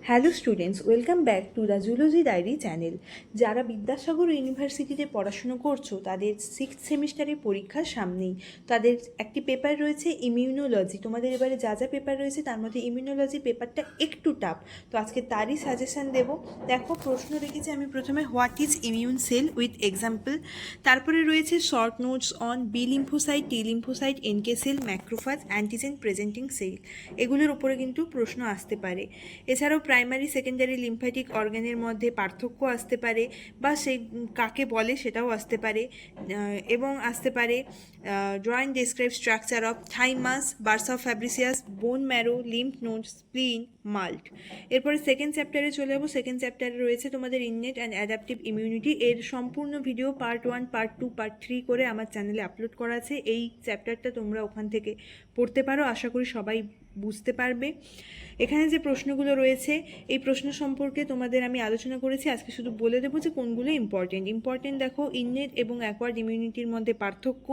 Hello students, welcome back to the zoology diary channel. যারা বিদ্যাসাগর ইউনিভার্সিটিতে পড়াশুনো করছো তাদের 6th সেমিস্টারের পরীক্ষার সামনেই। তাদের একটি পেপার রয়েছে ইমিউনোলজি। তোমাদের এবারে যা যা পেপার রয়েছে তার মধ্যে ইমিউনোলজি পেপারটা একটু টাফ, তো আজকে তারই সাজেশান দেব। দেখো, প্রশ্ন রেখেছি আমি প্রথমে, what is immune cell with example. তারপরে রয়েছে short notes on B lymphocyte, T lymphocyte, NK cell, macrophage, antigen presenting cell. এগুলোর উপরে কিন্তু প্রশ্ন আসতে পারে। এছাড়াও প্রাইমারি সেকেন্ডারি লিম্ফ্যাটিক অর্গানের মধ্যে পার্থক্য আসতে পারে, বা সেই কাকে বলে সেটাও আসতে পারে, এবং আসতে পারে drawing describe structure of thymus, bursa Fabricius, bone marrow, lymph node, spleen, MALT. এরপরে সেকেন্ড চ্যাপ্টারে চলে যাবো। সেকেন্ড চ্যাপ্টারে রয়েছে তোমাদের ইননেট অ্যান্ড অ্যাডাপটিভ ইমিউনিটি। এর সম্পূর্ণ ভিডিও পার্ট 1, পার্ট 2, পার্ট 3 করে আমার চ্যানেলে আপলোড করা আছে। এই চ্যাপ্টারটা তোমরা ওখান থেকে পড়তে পারো, আশা করি সবাই বুঝতে পারবে। এখানে যে প্রশ্নগুলো রয়েছে এই প্রশ্ন সম্পর্কে তোমাদের আমি আলোচনা করেছি, আজকে শুধু বলে দেবো যে কোনগুলো ইম্পর্টেন্ট। দেখো, ইননেট এবং অ্যাকোয়ার্ড ইমিউনিটির মধ্যে পার্থক্য,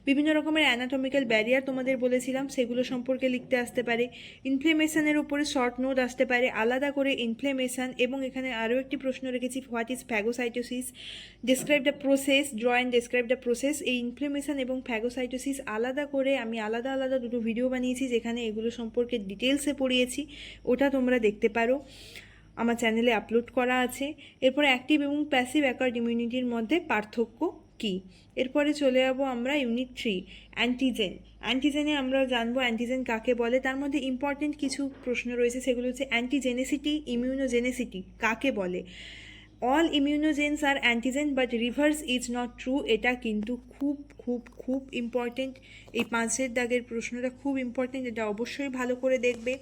বিভিন্ন রকমের অ্যানাটমিক্যাল ব্যারিয়ার তোমাদের বলেছিলাম, সেগুলো সম্পর্কে লিখতে আসতে পারে। ইনফ্লেমেশনের উপরে শর্ট নোট আসতে পারে, আলাদা করে ইনফ্লেমেশন। এবং এখানে আরও একটি প্রশ্ন রেখেছি, what is phagocytosis, describe the process, draw and describe the process. এই ইনফ্লেমেশন এবং ফ্যাগোসাইটোসিস আলাদা করে আমি আলাদা দুটো ভিডিও বানিয়েছি, যেখানে এগুলো সম্পর্কে ডিটেলসে পড়িয়েছি, ওটা তোমরা দেখতে পারো, আমার চ্যানেলে আপলোড করা আছে। এরপরে অ্যাক্টিভ এবং প্যাসিভ অ্যাকোয়ার্ড ইমিউনিটির মধ্যে পার্থক্য কী। এরপরে চলে যাবো আমরা ইউনিট 3, অ্যান্টিজেন। অ্যান্টিজেনে আমরা জানবো অ্যান্টিজেন কাকে বলে। তার মধ্যে ইম্পর্টেন্ট কিছু প্রশ্ন রয়েছে, সেগুলো হচ্ছে অ্যান্টিজেনেসিটি, ইমিউনোজেনেসিটি কাকে বলে। All immunogens are antigen but reverse is not true. এটা কিন্তু খুব ইম্পর্টেন্ট। এই 5 দাগের প্রশ্নটা খুব ইম্পর্টেন্ট, এটা অবশ্যই ভালো করে দেখবে।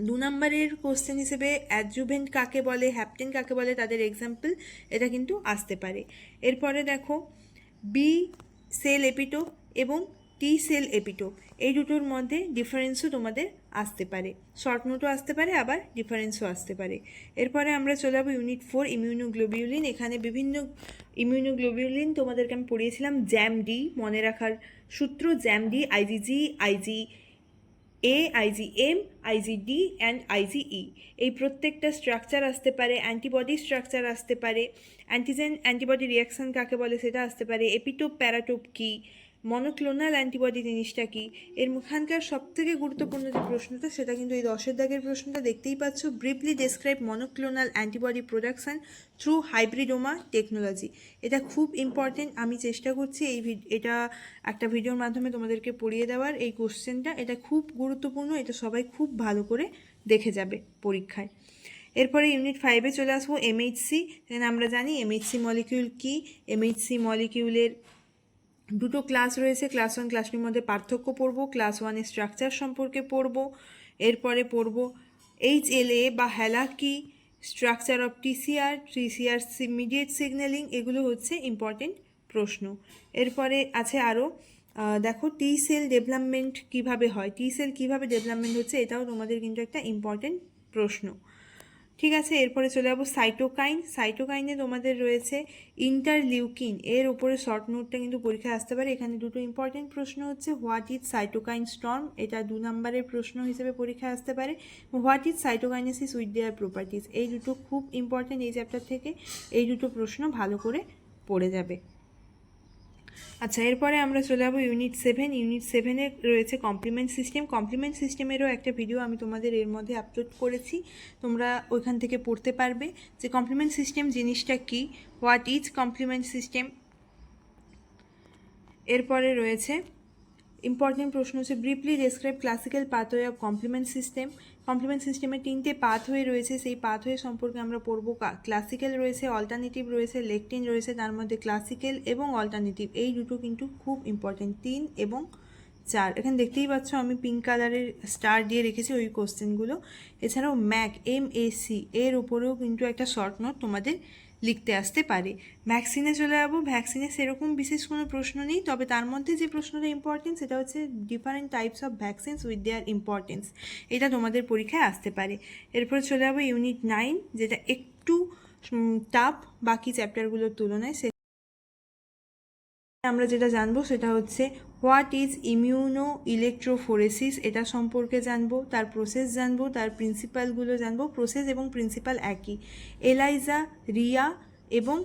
2 নম্বরের কোশ্চেন হিসেবে অ্যাডজুভেন্ট কাকে বলে, হ্যাপটেন কাকে বলে, তাদের এক্সাম্পল, এটা কিন্তু আসতে পারে। এরপরে দেখো, বি সেল এপিটোপ এবং টি সেল এপিটোপ, এই দুটোর মধ্যে ডিফারেন্সও তোমাদের আসতে পারে, শর্ট নোটও আসতে পারে, আবার ডিফারেন্সও আসতে পারে। এরপরে আমরা চলে যাবো ইউনিট 4, ইমিউনোগ্লোবিউলিন। এখানে বিভিন্ন ইমিউনোগ্লোবিউলিন তোমাদেরকে আমি পড়িয়েছিলাম, জ্যাম ডি, মনে রাখার সূত্র jam D, IgG, IG A, IgM, আইজিডি and IgE. এই প্রত্যেকটা স্ট্রাকচার আসতে পারে, অ্যান্টিবডি স্ট্রাকচার আসতে পারে, অ্যান্টিজেন অ্যান্টিবডি রিয়াকশান কাকে বলে সেটা আসতে পারে, এপিটোপ প্যারাটোপ কী, মনোক্লোনাল অ্যান্টিবডি জিনিসটা কী। এর মুখানকার সবথেকে গুরুত্বপূর্ণ যে প্রশ্নটা, সেটা কিন্তু এই 10 দাগের প্রশ্নটা দেখতেই পাচ্ছ, briefly describe monoclonal antibody production through hybridoma technology. এটা খুব ইম্পর্টেন্ট, আমি চেষ্টা করছি এটা একটা ভিডিওর মাধ্যমে তোমাদেরকে পড়িয়ে দেওয়ার। এই কোশ্চেনটা এটা খুব গুরুত্বপূর্ণ, এটা সবাই খুব ভালো করে দেখে যাবে পরীক্ষায়। এরপরে ইউনিট 5-এ চলে আসবো, এমএইচসি। আমরা জানি এমএইচসি মলিকিউল কি। এমএইচসি মলিকিউলের দুটো ক্লাস রয়েছে, ক্লাস 1 ক্লাস 2-এর মধ্যে পার্থক্য পড়বো, ক্লাস 1-এর স্ট্রাকচার সম্পর্কে পড়বো। এরপরে পড়বো এইচএলএ বা হ্যালা কি, structure of TCR, TCR mediate signalling, এগুলো হচ্ছে ইম্পর্টেন্ট প্রশ্ন। এরপরে আছে আরও, দেখো টি সেল ডেভেলপমেন্ট কীভাবে হয়, টি সেল কীভাবে ডেভেলপমেন্ট হচ্ছে, এটাও তোমাদের কিন্তু একটা ইম্পর্টেন্ট প্রশ্ন। ঠিক আছে, এরপরে চলে যাবো সাইটোকাইন। সাইটোকাইনে তোমাদের রয়েছে ইন্টারলিউকিন, এর উপরে শর্ট নোটটা কিন্তু পরীক্ষায় আসতে পারে। এখানে দুটো ইম্পর্টেন্ট প্রশ্ন হচ্ছে, হোয়াট ইজ সাইটোকাইন স্টর্ম, এটা 2 নম্বরের প্রশ্ন হিসেবে পরীক্ষায় আসতে পারে। What is cytokinesis with their properties, এই দুটো খুব ইম্পর্টেন্ট এই চ্যাপ্টার থেকে। এই দুটো প্রশ্ন ভালো করে পড়ে যাবে। আচ্ছা, এরপরে আমরা চলে যাবো ইউনিট 7। ইউনিট 7-এ রয়েছে কমপ্লিমেন্ট সিস্টেম। কমপ্লিমেন্ট সিস্টেমেরও একটা ভিডিও আমি তোমাদের এর মধ্যে আপলোড করেছি, তোমরা ওইখান থেকে পড়তে পারবে যে কমপ্লিমেন্ট সিস্টেম জিনিসটা কী, হোয়াট ইজ কমপ্লিমেন্ট সিস্টেম। এরপরে রয়েছে ইম্পর্টেন্ট প্রশ্ন হচ্ছে, briefly describe classical pathway of complement system. Complement সিস্টেমে 3টে পাথওয়ে রয়েছে, সেই পাথওয়ে সম্পর্কে আমরা পড়বো। ক্লাসিক্যাল রয়েছে, অল্টারনেটিভ রয়েছে, লেকটিন রয়েছে। তার মধ্যে ক্লাসিক্যাল এবং অল্টারনেটিভ এই দুটো কিন্তু খুব ইম্পর্টেন্ট, 3 এবং 4। এখানে দেখতেই পাচ্ছ আমি পিঙ্ক কালারের স্টার দিয়ে রেখেছি ওই কোশ্চেনগুলো। এছাড়াও MAC এর উপরেও কিন্তু একটা শর্ট নোট তোমাদের লিখতে আসতে পারে। ভ্যাকসিনে চলে যাবো। ভ্যাকসিনে সেরকম বিশেষ কোনো প্রশ্ন নেই, তবে তার মধ্যে যে প্রশ্নটা ইম্পর্টেন্ট সেটা হচ্ছে different types of vaccines with their importance, এটা তোমাদের পরীক্ষায় আসতে পারে। এরপরে চলে যাবো ইউনিট 9, যেটা একটু টাফ বাকি চ্যাপ্টারগুলোর তুলনায়। আমরা যেটা জানবো সেটা হচ্ছে হোয়াট ইজ ইমিউনো ইলেকট্রোফোরেসিস, এটা সম্পর্কে জানবো, তার প্রসেস জানবো, তার প্রিন্সিপালগুলো জানবো। প্রসেস এবং প্রিন্সিপাল একই। এলাইজা, রিয়া এবং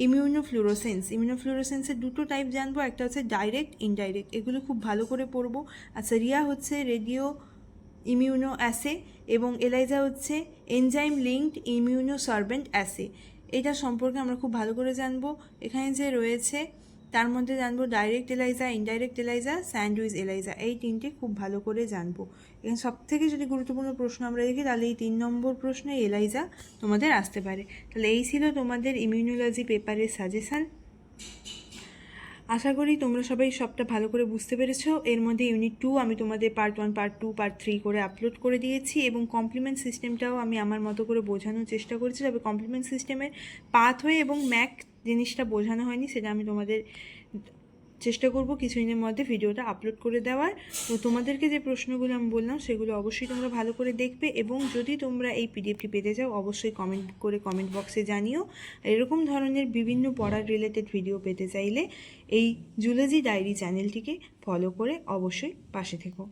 ইমিউনোফ্লুরোসেন্সের দুটো টাইপ জানবো, একটা হচ্ছে ডাইরেক্ট, ইনডাইরেক্ট, এগুলো খুব ভালো করে পড়বো। আচ্ছা, রিয়া হচ্ছে রেডিও ইমিউনো অ্যাসে এবং এলাইজা হচ্ছে enzyme linked immuno servant as. এটা সম্পর্কে আমরা খুব ভালো করে জানবো। এখানে যে রয়েছে তার মধ্যে জানবো direct ELISA, indirect ELISA, sandwich ELISA, এই তিনটে খুব ভালো করে জানবো। এখানে সবথেকে যদি গুরুত্বপূর্ণ প্রশ্ন আমরা দেখি তাহলে এই 3 নম্বর প্রশ্নে এলাইজা তোমাদের আসতে পারে। তাহলে এই ছিল তোমাদের ইমিউনোলজি পেপারের সাজেশান। আশা করি তোমরা সবাই সবটা ভালো করে বুঝতে পেরেছো। এর মধ্যে ইউনিট 2 আমি তোমাদের পার্ট 1, পার্ট 2, পার্ট 3 করে আপলোড করে দিয়েছি এবং কমপ্লিমেন্ট সিস্টেমটাও আমি আমার মতো করে বোঝানোর চেষ্টা করেছি। তবে কমপ্লিমেন্ট সিস্টেমের পাথওয়ে এবং ম্যাক জিনিসটা বোঝানো হয়নি, সেটা আমি তোমাদের চেষ্টা করব কিছুদিনের মধ্যে ভিডিওটা আপলোড করে দেওয়ার। তো তোমাদেরকে যে প্রশ্নগুলো আমি বললাম সেগুলো অবশ্যই তোমরা ভালো করে দেখবে এবং যদি তোমরা এই পিডিএফটি পেতে চাও অবশ্যই কমেন্ট বক্সে জানিও। এরকম ধরনের বিভিন্ন পড়ার রিলেটেড ভিডিও পেতে চাইলে এই জুলজি ডায়েরি চ্যানেলটিকে ফলো করে অবশ্যই পাশে থেকো।